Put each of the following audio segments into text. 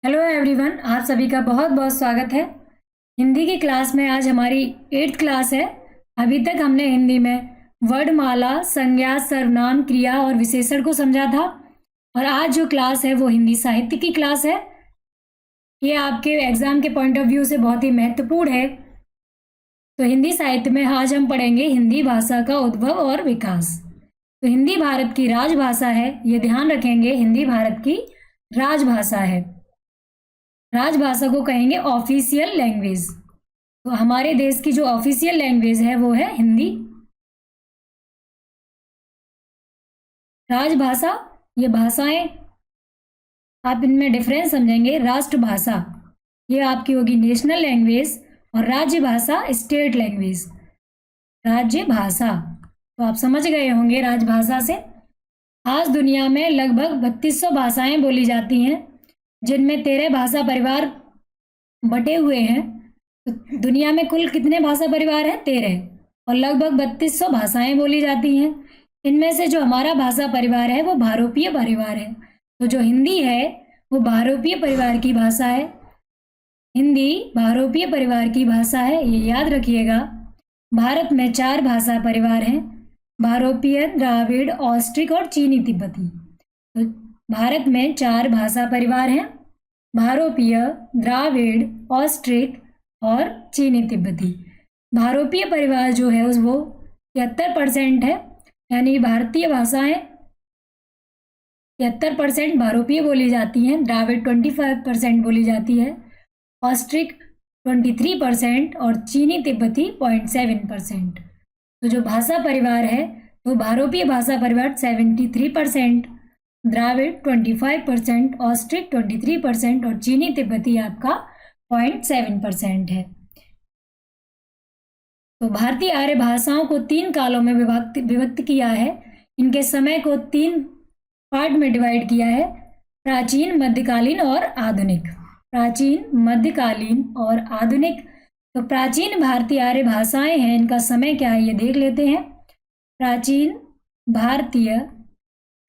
Hello everyone, आप सभी का बहुत बहुत स्वागत है। हिंदी की क्लास में आज हमारी 8th क्लास है। अभी तक हमने हिंदी में वर्णमाला, संज्ञा, सर्वनाम, क्रिया और विशेषण को समझा था और आज जो क्लास है वो हिंदी साहित्य की क्लास है। ये आपके एग्जाम के पॉइंट ऑफ व्यू से बहुत ही महत्वपूर्ण है। तो हिंदी साहित्य में आज हम पढ़ेंगे हिंदी भाषा का उद्भव और विकास। तो हिंदी भारत की राजभाषा है, ये ध्यान रखेंगे, हिंदी भारत की राजभाषा है। राजभाषा को कहेंगे ऑफिशियल लैंग्वेज। तो हमारे देश की जो ऑफिशियल लैंग्वेज है वो है हिंदी। राजभाषा, ये भाषाएं, आप इनमें डिफरेंस समझेंगे। राष्ट्रभाषा ये आपकी होगी नेशनल लैंग्वेज और राज्य भाषा स्टेट लैंग्वेज। राज्य भाषा तो आप समझ गए होंगे राजभाषा से। आज दुनिया में लगभग 3200 भाषाएं बोली जाती हैं, जिनमें 13 भाषा परिवार बटे हुए हैं। तो दुनिया में कुल कितने भाषा परिवार हैं? 13 और लगभग 3200 भाषाएं बोली जाती हैं। इनमें से जो हमारा भाषा परिवार है वो भारोपीय परिवार है। तो जो हिंदी है वो भारोपीय परिवार की भाषा है। हिंदी भारोपीय परिवार की भाषा है, ये याद रखिएगा। भारत में 4 भाषा परिवार हैं, भारोपीय, द्राविड़, ऑस्ट्रिक और चीनी तिब्बती। तो भारत में 4 भाषा परिवार हैं, भारोपीय, द्राविड़, ऑस्ट्रिक और चीनी तिब्बती। भारोपीय परिवार जो है वो 73% है, यानी भारतीय भाषाएं 73% भारोपीय बोली जाती हैं, द्राविड़ 25% बोली जाती है, ऑस्ट्रिक 23% और चीनी तिब्बती 0.7%। तो जो भाषा परिवार है तो भारोपीय भाषा परिवार 73%, द्राविड़ 25%, ऑस्ट्रिक 23% और चीनी तिब्बती आपका 0.7% है। तो भारतीय आर्य भाषाओं को 3 कालों में विभक्त किया है। इनके समय को 3 पार्ट में डिवाइड किया है, प्राचीन, मध्यकालीन और आधुनिक। प्राचीन, मध्यकालीन और आधुनिक। तो प्राचीन भारतीय आर्य भाषाएं हैं, इनका समय क्या है ये देख लेते हैं। प्राचीन भारतीय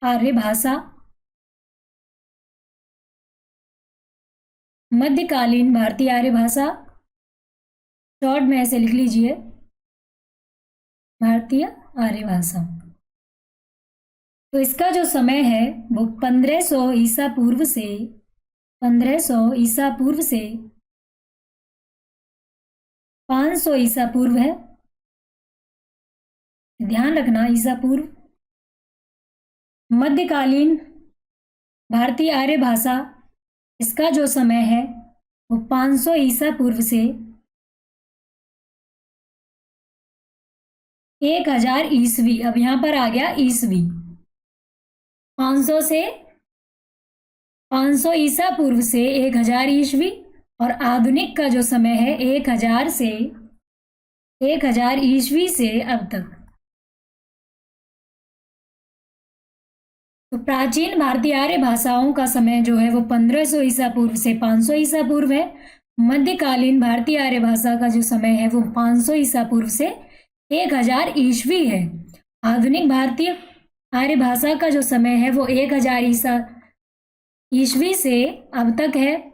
आर्य भाषा, मध्यकालीन भारतीय आर्य भाषा, शॉर्ट में ऐसे लिख लीजिए, भारतीय आर्य भाषा। तो इसका जो समय है वो 1500 ईसा पूर्व से 500 ईसा पूर्व है। ध्यान रखना, ईसा पूर्व। मध्यकालीन भारतीय आर्य भाषा, इसका जो समय है वो 500 ईसा पूर्व से 1000 ईस्वी। अब यहाँ पर आ गया ईस्वी। 500 ईसा पूर्व से 1000 ईस्वी और आधुनिक का जो समय है 1000 ईस्वी से अब तक। तो प्राचीन भारतीय आर्य भाषाओं का समय जो है वो 1500 ईसा पूर्व से 500 ईसा पूर्व है। मध्यकालीन भारतीय आर्य भाषा का जो समय है वो 500 ईसा पूर्व से 1000 ईस्वी है। आधुनिक भारतीय आर्य भाषा का जो समय है वो 1000 ईस्वी से अब तक है।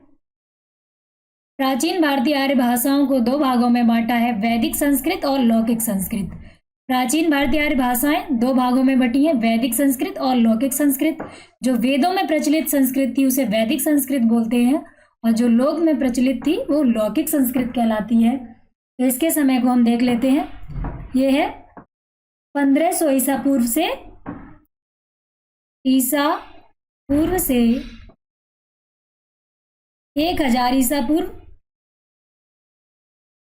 प्राचीन भारतीय आर्य भाषाओं को 2 भागों में बांटा है, वैदिक संस्कृत और लौकिक संस्कृत। प्राचीन भारतीय आर्य भाषाएं 2 भागों में बटी हैं, वैदिक संस्कृत और लौकिक संस्कृत। जो वेदों में प्रचलित संस्कृत थी उसे वैदिक संस्कृत बोलते हैं और जो लोक में प्रचलित थी वो लौकिक संस्कृत कहलाती है। तो इसके समय को हम देख लेते हैं। ये है 1500 ईसा पूर्व से 1000 ईसा पूर्व।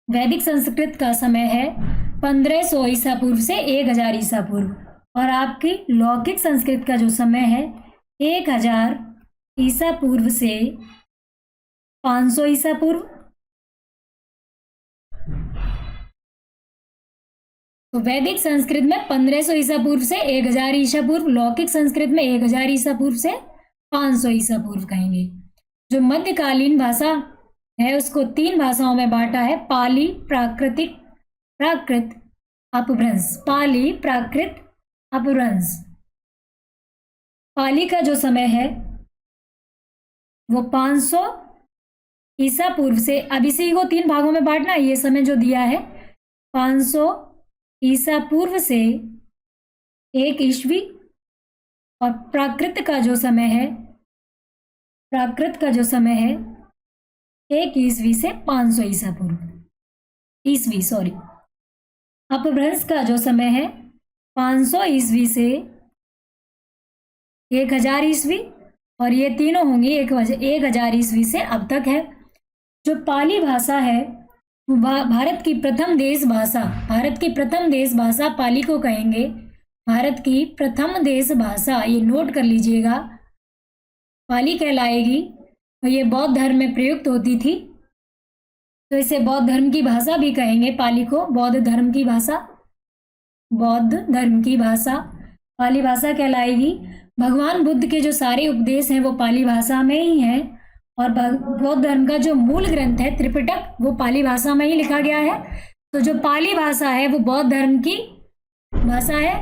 वैदिक संस्कृत का समय है 1500 ईसा पूर्व से 1000 ईसा पूर्व और आपकी लौकिक संस्कृत का जो समय है 1000 ईसा पूर्व से 500 ईसा पूर्व। तो वैदिक संस्कृत में 1500 ईसा पूर्व से 1000 ईसा पूर्व, लौकिक संस्कृत में 1000 ईसा पूर्व से 500 ईसा पूर्व कहेंगे। जो मध्यकालीन भाषा है उसको 3 भाषाओं में बांटा है, पाली, प्राकृत, अपभ्रंश। पाली, प्राकृत, अपभ्रंश। पाली का जो समय है वो 500 ईसा पूर्व से, अब इसी को 3 भागों में बांटना, ये समय जो दिया है 500 ईसा पूर्व से 1 ईस्वी, और प्राकृत का जो समय है, प्राकृत का जो समय है 1 ईस्वी से 500 ईसा पूर्व, ईस्वी सॉरी। अपभ्रंश का जो समय है 500 ईस्वी से 1000 ईस्वी, और ये तीनों होंगी 1000 ईस्वी से अब तक है। जो पाली भाषा है भारत की प्रथम देश भाषा, भारत की प्रथम देश भाषा पाली को कहेंगे। भारत की प्रथम देश भाषा, ये नोट कर लीजिएगा, पाली कहलाएगी, और ये बौद्ध धर्म में प्रयुक्त होती थी, तो इसे बौद्ध धर्म की भाषा भी कहेंगे। पाली को बौद्ध धर्म की भाषा, बौद्ध धर्म की भाषा पाली भाषा कहलाएगी। भगवान बुद्ध के जो सारे उपदेश हैं वो पाली भाषा में ही हैं, और बौद्ध धर्म का जो मूल ग्रंथ है त्रिपिटक वो पाली भाषा में ही लिखा गया है। तो जो पाली भाषा है वो बौद्ध धर्म की भाषा है,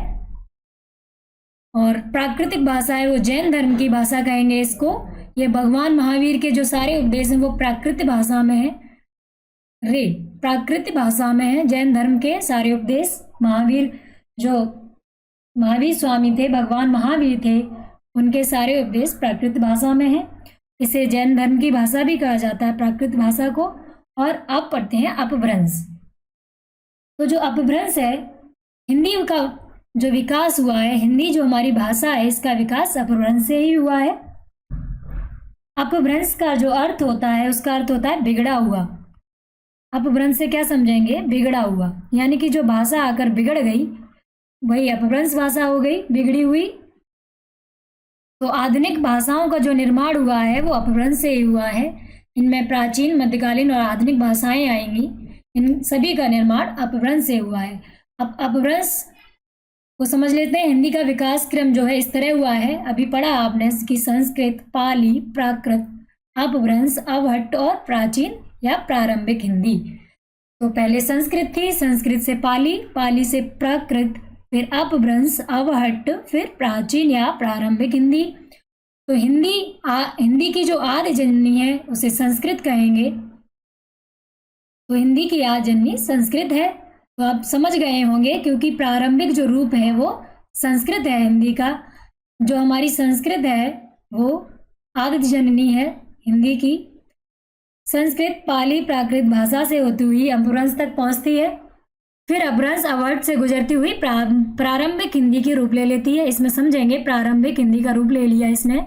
और प्राकृतिक भाषा है वो जैन धर्म की भाषा कहेंगे इसको। ये भगवान महावीर के जो सारे उपदेश हैं वो प्राकृत भाषा में है, प्राकृत भाषा में है जैन धर्म के सारे उपदेश। महावीर जो महावीर स्वामी थे, भगवान महावीर थे, उनके सारे उपदेश प्राकृत भाषा में है। इसे जैन धर्म की भाषा भी कहा जाता है प्राकृत भाषा को। और अब पढ़ते हैं अपभ्रंश। तो जो अपभ्रंश है, हिंदी का जो विकास हुआ है, हिंदी जो हमारी भाषा है इसका विकास अपभ्रंश से ही हुआ है। अपभ्रंश का जो अर्थ होता है उसका अर्थ होता है बिगड़ा हुआ। अपभ्रंश से क्या समझेंगे? बिगड़ा हुआ, यानी कि जो भाषा आकर बिगड़ गई वही अपभ्रंश भाषा हो गई, बिगड़ी हुई। तो आधुनिक भाषाओं का जो निर्माण हुआ है वो अपभ्रंश से ही हुआ है। इनमें प्राचीन, मध्यकालीन और आधुनिक भाषाएं आएंगी, इन सभी का निर्माण अपभ्रंश से हुआ है। अब अपभ्रंश को समझ लेते हैं। हिंदी का विकास क्रम जो है इस तरह हुआ है, अभी पढ़ा आपने कि संस्कृत, पाली, प्राकृत, अपभ्रंश, अवहट्ट और प्राचीन या प्रारंभिक हिंदी। तो पहले संस्कृत थी, संस्कृत से पाली, पाली से प्राकृत, फिर अपभ्रंश, अवहट्ट, फिर प्राचीन या प्रारंभिक हिंदी। तो हिंदी की जो आदि जननी है उसे संस्कृत कहेंगे। तो हिंदी की आदि जननी संस्कृत है। तो आप समझ गए होंगे, क्योंकि प्रारंभिक जो रूप है वो संस्कृत है हिंदी का। जो हमारी संस्कृत है वो आदि जननी है हिंदी की। संस्कृत पाली प्राकृत भाषा से होती हुई अपभ्रंश तक पहुंचती है, फिर अपभ्रंश अवहट्ट से गुजरती हुई प्रारंभिक हिंदी की रूप ले लेती है। इसमें समझेंगे प्रारंभिक हिंदी का रूप ले लिया इसने,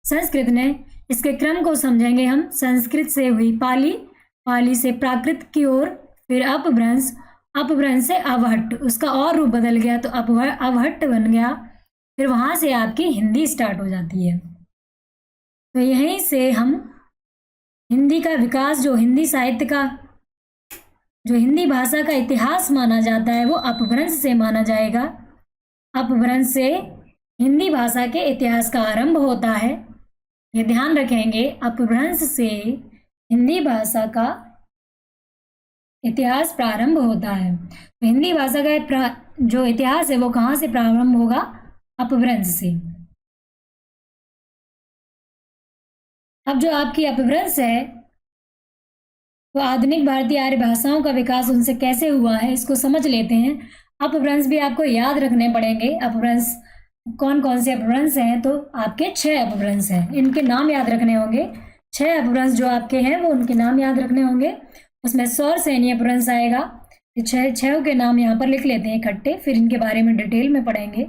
संस्कृत ने। इसके क्रम को समझेंगे हम। संस्कृत से हुई पाली, पाली से प्राकृत की ओर, फिर अपभ्रंश, अपभ्रंश से अवहट्ट, उसका और रूप बदल गया तो अवहट्ट बन गया। फिर वहां से आपकी हिंदी स्टार्ट हो जाती है। तो यहीं से हम हिंदी का विकास, जो हिंदी साहित्य का, जो हिंदी भाषा का इतिहास माना जाता है वो अपभ्रंश से माना जाएगा। अपभ्रंश से हिंदी भाषा के इतिहास का आरंभ होता है, ये ध्यान रखेंगे। अपभ्रंश से हिंदी भाषा का इतिहास प्रारंभ होता है। तो हिंदी भाषा का जो इतिहास है वो कहाँ से प्रारंभ होगा? अपभ्रंश से। अब जो आपकी अपभ्रंश है तो आधुनिक भारतीय आर्य भाषाओं का विकास उनसे कैसे हुआ है इसको समझ लेते हैं। अपभ्रंश भी आपको याद रखने पड़ेंगे। अपभ्रंश कौन कौन से अपभ्रंश हैं? तो आपके 6 अपभ्रंश हैं, इनके नाम याद रखने होंगे। 6 अपभ्रंश जो आपके हैं वो उनके नाम याद रखने होंगे। उसमें सौर सैनी अपभ्रंश आएगा। 6 के नाम यहाँ पर लिख लेते हैं इकट्ठे, फिर इनके बारे में डिटेल में पढ़ेंगे।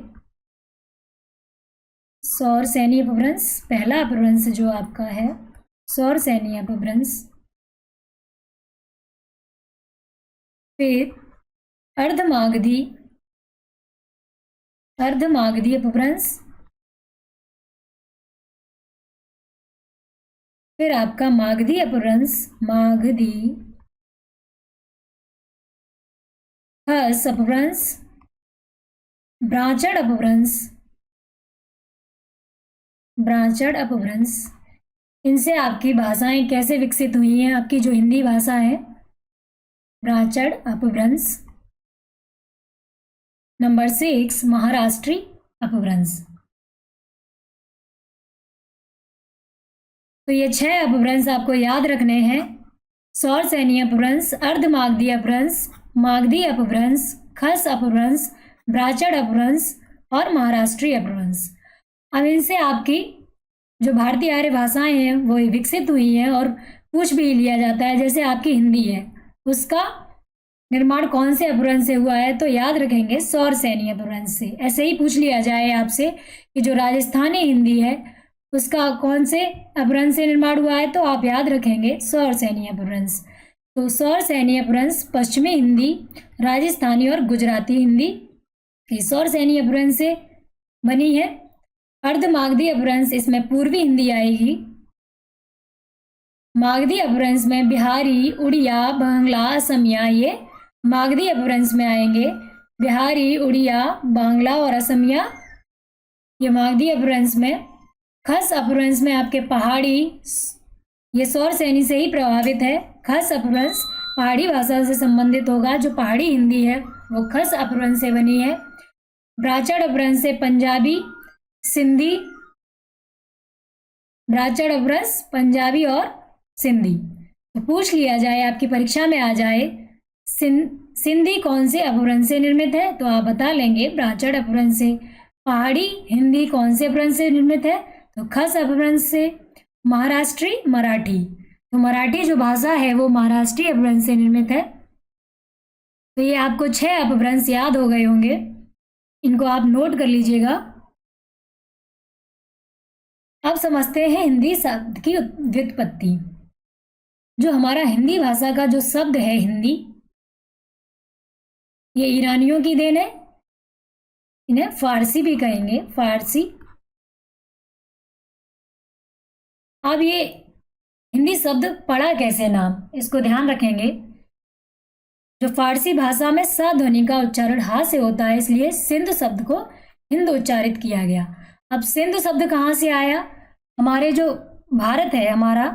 सौर सैनी अपभ्रंश, पहला अपभ्रंश जो आपका है सौर सैनी अपभ्रंश। फिर अर्धमागधी अपभ्रंश। फिर आपका मागधी अपभ्रंश, मागधी। हस अपभ्रंश, ब्रांचड़ अपभ्रंश, ब्रांचड़ अपभ्रंश। इनसे आपकी भाषाएं कैसे विकसित हुई हैं? आपकी जो हिंदी भाषा है, ब्रांचड़ अपभ्रंश। नंबर 6 महाराष्ट्री अपभ्रंश। तो ये 6 अपभ्रंश आपको याद रखने हैं। सौरसैनी अपभ्रंश, अर्धमागधी अपभ्रंश, मागधी अपभ्रंश, खस अपभ्रंश, ब्राह्मण अपभ्रंश और महाराष्ट्रीय अपभ्रंश। अब इनसे आपकी जो भारतीय आर्य भाषाएं हैं वो विकसित हुई हैं और पूछ भी लिया जाता है। जैसे आपकी हिंदी है, उसका निर्माण कौन से अपभ्रंश से हुआ है, तो याद रखेंगे सौरसैनी अपभ्रंश से। ऐसे ही पूछ लिया जाए आपसे कि जो राजस्थानी हिंदी है उसका कौन से अपभ्रंश से निर्माण हुआ है, तो आप याद रखेंगे सौरसैनी अपभ्रंश। तो सौरसैनी अपभ्रंश पश्चिमी हिंदी, राजस्थानी और गुजराती हिंदी सौरसैनी अपभ्रंश से बनी है। अर्धमागधी अपभ्रंश, इसमें पूर्वी हिंदी आएगी। मागधी अपभ्रंश में बिहारी, उड़िया, बांग्ला, असमिया ये मागधी अपभ्रंश में आएंगे। बिहारी, उड़िया, बांग्ला और असमिया ये मागधी अपभ्रंश में। खस अपभ्रंश में आपके पहाड़ी, ये सौरसैनी से ही प्रभावित है। खस अपभ्रंश पहाड़ी भाषा से संबंधित होगा। जो पहाड़ी हिंदी है वो खस अपभ्रंश से बनी है। ब्राह्मण अपभ्रंश से पंजाबी, सिंधी, ब्राह्मण अपभ्रंश पंजाबी और सिंधी। तो पूछ लिया जाए आपकी परीक्षा में आ जाए सिंधी कौन से अपभ्रंश से निर्मित है, तो आप बता लेंगे ब्राह्मण अपभ्रंश से। पहाड़ी हिंदी कौन से अपभ्रंश से निर्मित है, तो खस अपभ्रंश से। महाराष्ट्री मराठी, तो मराठी जो भाषा है वो महाराष्ट्रीय अपभ्रंश से निर्मित है। तो ये आपको 6 अपभ्रंश याद हो गए होंगे, इनको आप नोट कर लीजिएगा। अब समझते हैं हिंदी शब्द की व्युत्पत्ति। जो हमारा हिंदी भाषा का जो शब्द है हिंदी, ये ईरानियों की देन है। इन्हें फारसी भी कहेंगे, फारसी। अब ये हिंदी शब्द पढ़ा कैसे नाम, इसको ध्यान रखेंगे। जो फारसी भाषा में स ध्वनि का उच्चारण हा से होता है, इसलिए सिंध शब्द को हिंद उच्चारित किया गया। अब सिंध शब्द कहाँ से आया, हमारे जो भारत है हमारा,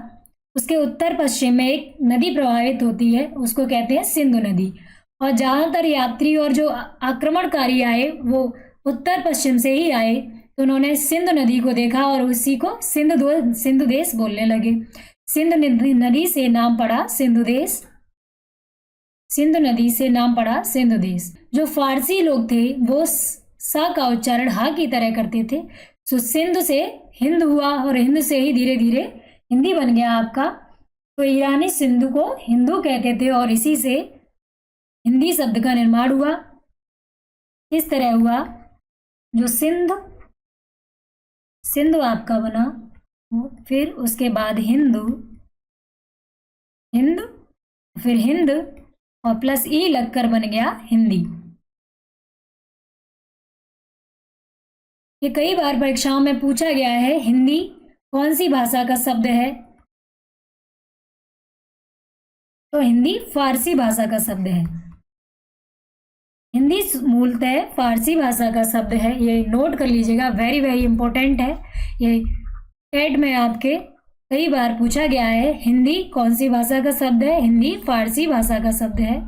उसके उत्तर पश्चिम में एक नदी प्रवाहित होती है, उसको कहते हैं सिंधु नदी। और ज़्यादातर यात्री और जो आक्रमणकारी आए वो उत्तर पश्चिम से ही आए, तो उन्होंने सिंधु नदी को देखा और उसी को सिंधु देश बोलने लगे। सिंधु नदी से नाम पड़ा सिंधु देश, सिंधु नदी से नाम पड़ा सिंधु देश। जो फारसी लोग थे वो सा का उच्चारण हा की तरह करते थे, सो सिंधु से हिंद हुआ और हिंद से ही धीरे धीरे हिंदी बन गया आपका। तो ईरानी सिंधु को हिंदू कहते थे और इसी से हिंदी शब्द का निर्माण हुआ। इस तरह हुआ, जो सिंधु आपका बना, फिर उसके बाद हिंद, फिर हिंद और प्लस ई लगकर बन गया हिंदी। ये कई बार परीक्षाओं में पूछा गया है, हिंदी कौन सी भाषा का शब्द है, तो हिंदी फारसी भाषा का शब्द है। हिंदी मूलतः फारसी भाषा का शब्द है, ये नोट कर लीजिएगा, वेरी वेरी इंपॉर्टेंट है। ये टेट में आपके कई बार पूछा गया है, हिंदी कौन सी भाषा का शब्द है, हिंदी फारसी भाषा का शब्द है।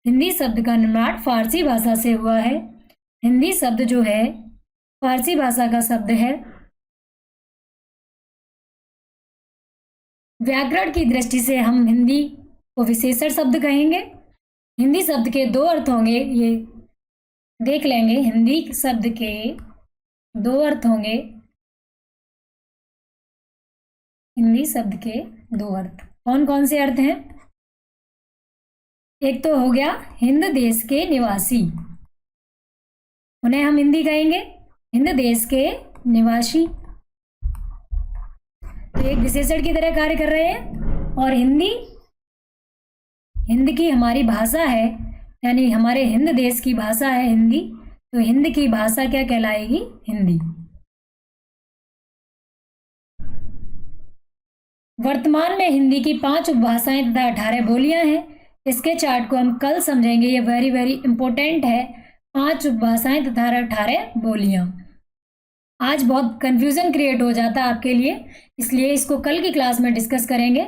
हिंदी शब्द का निर्माण फारसी भाषा से हुआ है। हिंदी शब्द जो है फारसी भाषा का शब्द है। व्याकरण की दृष्टि से हम हिंदी को विशेषण शब्द कहेंगे। हिंदी शब्द के 2 अर्थ होंगे, ये देख लेंगे। हिंदी शब्द के 2 अर्थ होंगे। हिंदी शब्द के 2 अर्थ कौन कौन से अर्थ हैं, एक तो हो गया हिंद देश के निवासी, उन्हें हम हिंदी कहेंगे, हिंद देश के निवासी, तो एक विशेषण की तरह कार्य कर रहे हैं। और हिंद की हमारी भाषा है, यानी हमारे हिंद देश की भाषा है हिंदी, तो हिंद की भाषा क्या कहलाएगी, हिंदी। वर्तमान में हिंदी की 5 उपभाषाएं तथा 18 बोलियां हैं। इसके चार्ट को हम कल समझेंगे, ये वेरी वेरी इंपॉर्टेंट है। 5 उपभाषाएं तथा 18 बोलियां। आज बहुत कंफ्यूजन क्रिएट हो जाता है आपके लिए, इसलिए इसको कल की क्लास में डिस्कस करेंगे।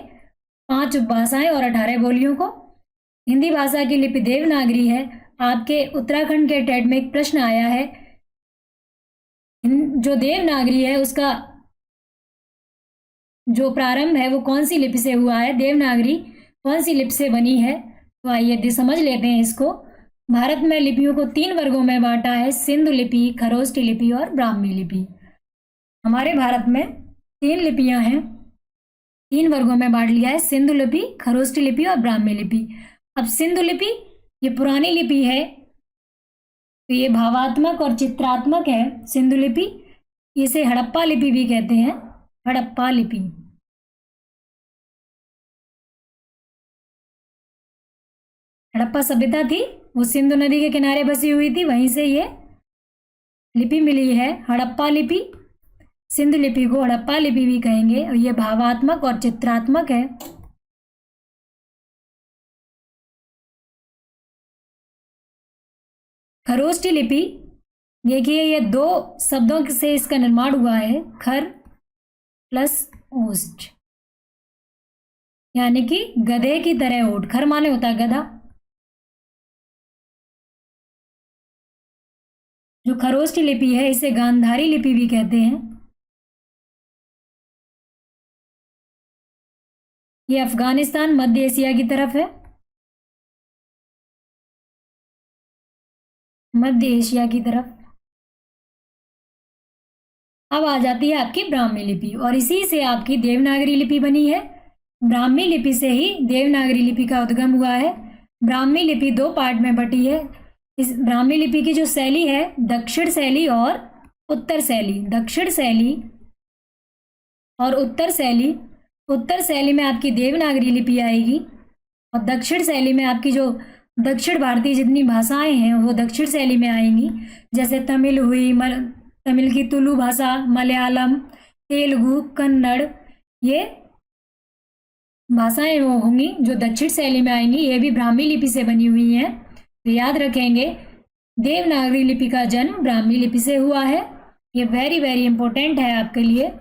5 उपभाषाएं और 18 बोलियों को। हिंदी भाषा की लिपि देवनागरी है। आपके उत्तराखंड के टेट में एक प्रश्न आया है, जो देवनागरी है उसका जो प्रारंभ है वो कौन सी लिपि से हुआ है, देवनागरी कौन सी लिपि से बनी है। तो आइए समझ लेते हैं इसको। भारत में लिपियों को 3 वर्गों में बांटा है, सिंधु लिपि, खरोष्ठी लिपि और ब्राह्मी लिपि। हमारे भारत में 3 लिपियां हैं, 3 वर्गों में बांट लिया है, सिंधु लिपि, खरोष्ठी लिपि और ब्राह्मी लिपि। अब सिंधु लिपि ये पुरानी लिपि है, तो ये भावात्मक और चित्रात्मक है। सिंधु लिपि, इसे हड़प्पा लिपि भी कहते हैं, हड़प्पा लिपि। हड़प्पा सभ्यता थी, वो सिंधु नदी के किनारे बसी हुई थी, वहीं से ये लिपि मिली है, हड़प्पा लिपि। सिंधु लिपि को हड़प्पा लिपि भी कहेंगे और ये भावात्मक और चित्रात्मक है। खरोष्ठी लिपि, देखिए ये 2 शब्दों से इसका निर्माण हुआ है, खर प्लस ओष्ठ, यानी कि गधे की तरह ओठ। खर माने होता है गधा। जो खरोष्ठी लिपि है इसे गांधारी लिपि भी कहते हैं। ये अफगानिस्तान, मध्य एशिया की तरफ है, मध्य एशिया की तरफ। अब आ जाती है आपकी ब्राह्मी लिपि और इसी से आपकी देवनागरी लिपि बनी है। ब्राह्मी लिपि से ही देवनागरी लिपि का उद्गम हुआ है। ब्राह्मी लिपि 2 पार्ट में बटी है। इस ब्राह्मी लिपि की जो शैली है, दक्षिण शैली और उत्तर शैली। दक्षिण शैली और उत्तर शैली। उत्तर शैली में आपकी देवनागरी लिपि आएगी और दक्षिण शैली में आपकी जो दक्षिण भारतीय जितनी भाषाएं हैं वो दक्षिण शैली में आएंगी। जैसे तमिल हुई, तमिल की तुलु भाषा, मलयालम, तेलुगु, कन्नड़, ये भाषाएं वो होंगी जो दक्षिण शैली में आएंगी। ये भी ब्राह्मी लिपि से बनी हुई हैं। तो याद रखेंगे, देवनागरी लिपि का जन्म ब्राह्मी लिपि से हुआ है। ये वेरी वेरी इंपॉर्टेंट है आपके लिए।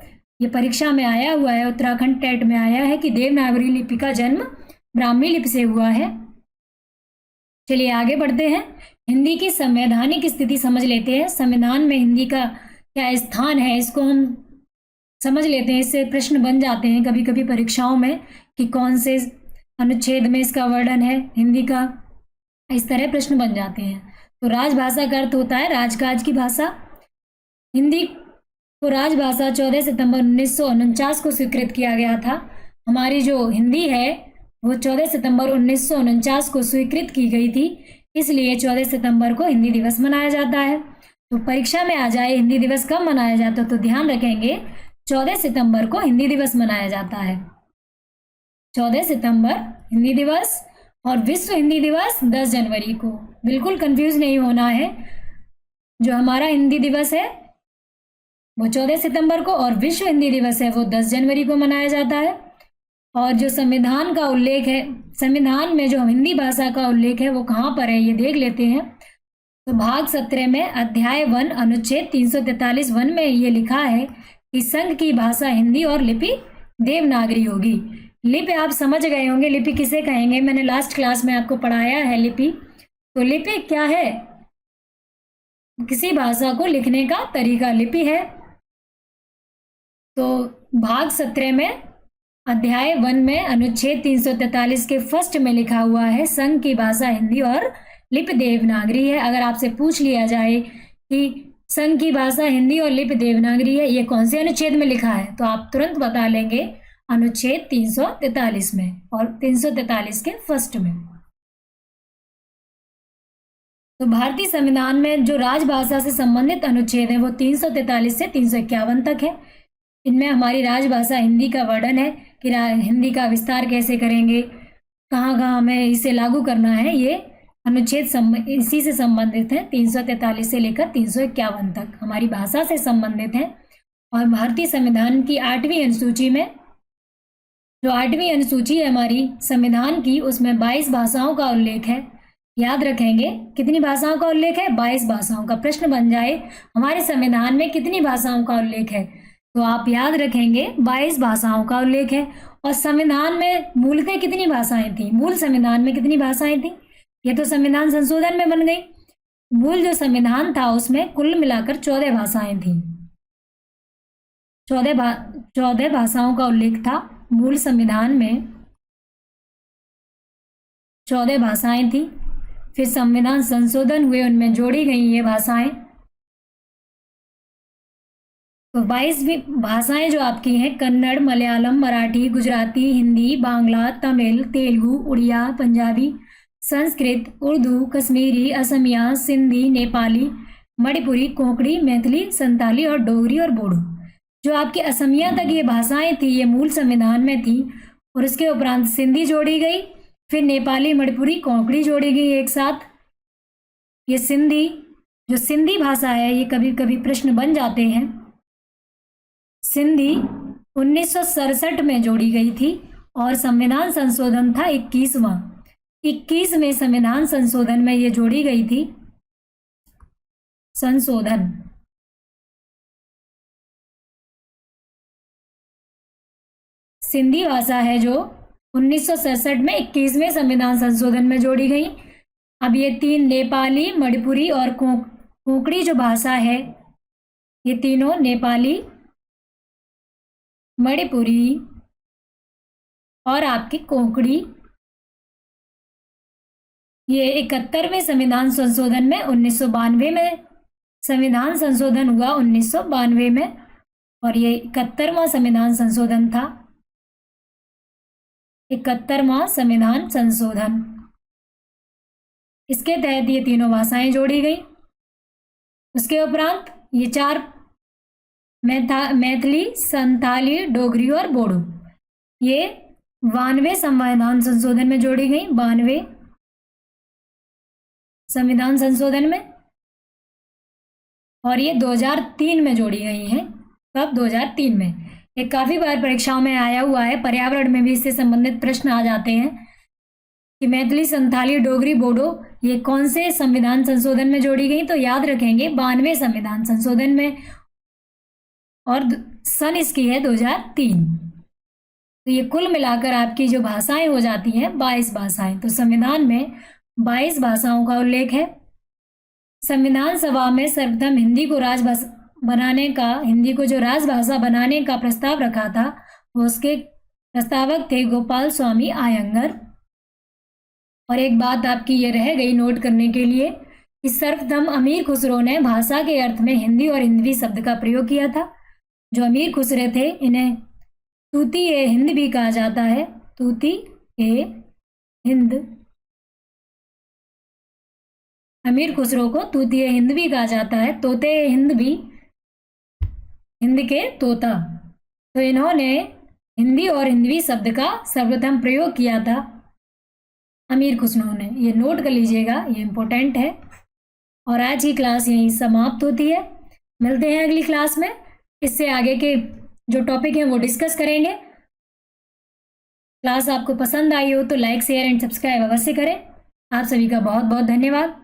ये परीक्षा में आया हुआ है, उत्तराखंड टेट में आया है कि देवनागरी लिपि का जन्म ब्राह्मी लिपि से हुआ है। चलिए आगे बढ़ते हैं। हिंदी की संवैधानिक स्थिति समझ लेते हैं। संविधान में हिंदी का क्या स्थान है, इसको हम समझ लेते हैं। इससे प्रश्न बन जाते हैं कभी कभी परीक्षाओं में कि कौन से अनुच्छेद में इसका वर्णन है हिंदी का, इस तरह प्रश्न बन जाते हैं। तो राजभाषा का अर्थ होता है राजकाज की भाषा। हिंदी को राजभाषा 14 सितंबर 1949 को स्वीकृत किया गया था। हमारी जो हिंदी है वो 14 सितंबर 1949 को स्वीकृत की गई थी, इसलिए 14 सितंबर को हिंदी दिवस मनाया जाता है। तो परीक्षा में आ जाए हिंदी दिवस कब मनाया जाता है, तो ध्यान रखेंगे 14 सितंबर को हिंदी दिवस मनाया जाता है। 14 सितंबर हिंदी दिवस और विश्व हिंदी दिवस 10 जनवरी को। बिल्कुल कंफ्यूज नहीं होना है। जो हमारा हिंदी दिवस है वो 14 सितंबर को और विश्व हिंदी दिवस है वो 10 जनवरी को मनाया जाता है। और जो संविधान का उल्लेख है, संविधान में जो हिंदी भाषा का उल्लेख है वो कहाँ पर है ये देख लेते हैं। तो भाग 17 में अध्याय 1 अनुच्छेद 343 वन में ये लिखा है कि संघ की भाषा हिंदी और लिपि देवनागरी होगी। लिपि आप समझ गए होंगे, लिपि किसे कहेंगे, मैंने लास्ट क्लास में आपको पढ़ाया है लिपि। तो लिपि क्या है, किसी भाषा को लिखने का तरीका लिपि है। तो भाग 17 में अध्याय 1 में अनुच्छेद 343 के फर्स्ट में लिखा हुआ है संघ की भाषा हिंदी और लिपि देवनागरी है। अगर आपसे पूछ लिया जाए कि संघ की भाषा हिंदी और लिपि देवनागरी है, ये कौन से अनुच्छेद में लिखा है, तो आप तुरंत बता लेंगे अनुच्छेद 343 में और 343 के फर्स्ट में। तो भारतीय संविधान में जो राजभाषा से संबंधित अनुच्छेद है वो 343 से 351 तक है। इनमें हमारी राजभाषा हिंदी का वर्णन है कि हिंदी का विस्तार कैसे करेंगे, कहाँ कहाँ हमें इसे लागू करना है, ये अनुच्छेद इसी से संबंधित है। 343 से लेकर 351 तक हमारी भाषा से संबंधित है। और भारतीय संविधान की 8वीं अनुसूची में, जो 8वीं अनुसूची है हमारी संविधान की, उसमें 22 भाषाओं का उल्लेख है। याद रखेंगे कितनी भाषाओं का उल्लेख है, 22 भाषाओं का। प्रश्न बन जाए हमारे संविधान में कितनी भाषाओं का उल्लेख है, तो आप याद रखेंगे 22 भाषाओं का उल्लेख है। और संविधान में मूलतः कितनी भाषाएं थी, मूल संविधान में कितनी भाषाएं थी, ये तो संविधान संशोधन में बन गई। मूल जो संविधान था उसमें कुल मिलाकर 14 भाषाएं थी। 14 भाषाओं का उल्लेख था मूल संविधान में। 14 भाषाएं थी, फिर संविधान संशोधन हुए, उनमें जोड़ी गई ये भाषाएं। तो 22 भी भाषाएं जो आपकी हैं, कन्नड़, मलयालम, मराठी, गुजराती, हिंदी, बांग्ला, तमिल, तेलुगु, उड़िया, पंजाबी, संस्कृत, उर्दू, कश्मीरी, असमिया, सिंधी, नेपाली, मणिपुरी, कोंकणी, मैथिली, संताली और डोगरी और बोडो। जो आपकी असमिया तक ये भाषाएं थी, ये मूल संविधान में थी, और उसके उपरांत सिंधी जोड़ी गई, फिर नेपाली, मणिपुरी, कोंकणी जोड़ी गई एक साथ। ये सिंधी, जो सिंधी भाषा है, ये कभी कभी प्रश्न बन जाते हैं। सिंधी 1967 में जोड़ी गई थी और संविधान संशोधन था 21वें संविधान संशोधन में ये जोड़ी गई थी। संशोधन सिंधी भाषा है जो 1967 में 21वें संविधान संशोधन में जोड़ी गई। अब ये तीन, नेपाली, मणिपुरी और कोंकणी जो भाषा है, ये तीनों, नेपाली, मणिपुरी और आपकी कोंकणी, ये 71वें संविधान संशोधन में 1992 में संविधान संशोधन हुआ 1992 में, और ये 71वां संविधान संशोधन था। 71वां संविधान संशोधन, इसके तहत ये तीनों भाषाएं जोड़ी गई। उसके उपरांत ये चार, मैथिली, संताली, डोगरी और बोडो, ये 92वें संविधान संशोधन में जोड़ी गई। 92वें संविधान संशोधन में, और ये 2003 में जोड़ी गई हैं। कब? 2003 में। ये काफ़ी बार परीक्षाओं में आया हुआ है, पर्यावरण में भी इससे संबंधित प्रश्न आ जाते हैं कि मैथिली, संथाली, डोगरी, बोडो ये कौन से संविधान संशोधन में जोड़ी गई। तो याद रखेंगे 92वें संविधान संशोधन में, और सन इसकी है 2003। तो ये कुल मिलाकर आपकी जो भाषाएं हो जाती हैं 22 भाषाएं। तो संविधान में 22 भाषाओं का उल्लेख है। संविधान सभा में सर्वप्रथम हिंदी को राजभाषा बनाने का, हिंदी को जो राजभाषा बनाने का प्रस्ताव रखा था, वो उसके प्रस्तावक थे गोपाल स्वामी आयंगर। और एक बात आपकी ये रह गई नोट करने के लिए कि सर्वप्रथम अमीर खुसरो ने भाषा के अर्थ में हिंदी और हिंदवी शब्द का प्रयोग किया था। जो अमीर खुसरे थे, इन्हें तूती ए हिंद भी कहा जाता है। तूती ए हिंद, अमीर खुसरो को तूती ए हिंद भी कहा जाता है। तोते ए हिंद भी, हिंद के तोता। तो इन्होंने हिंदी और हिंदवी शब्द का सर्वप्रथम प्रयोग किया था, अमीर खुसरो ने। ये नोट कर लीजिएगा, ये इंपॉर्टेंट है। और आज की क्लास यहीं समाप्त होती है। मिलते हैं अगली क्लास में, इससे आगे के जो टॉपिक हैं वो डिस्कस करेंगे। क्लास आपको पसंद आई हो तो लाइक, शेयर एंड सब्सक्राइब अवश्य करें। आप सभी का बहुत बहुत धन्यवाद।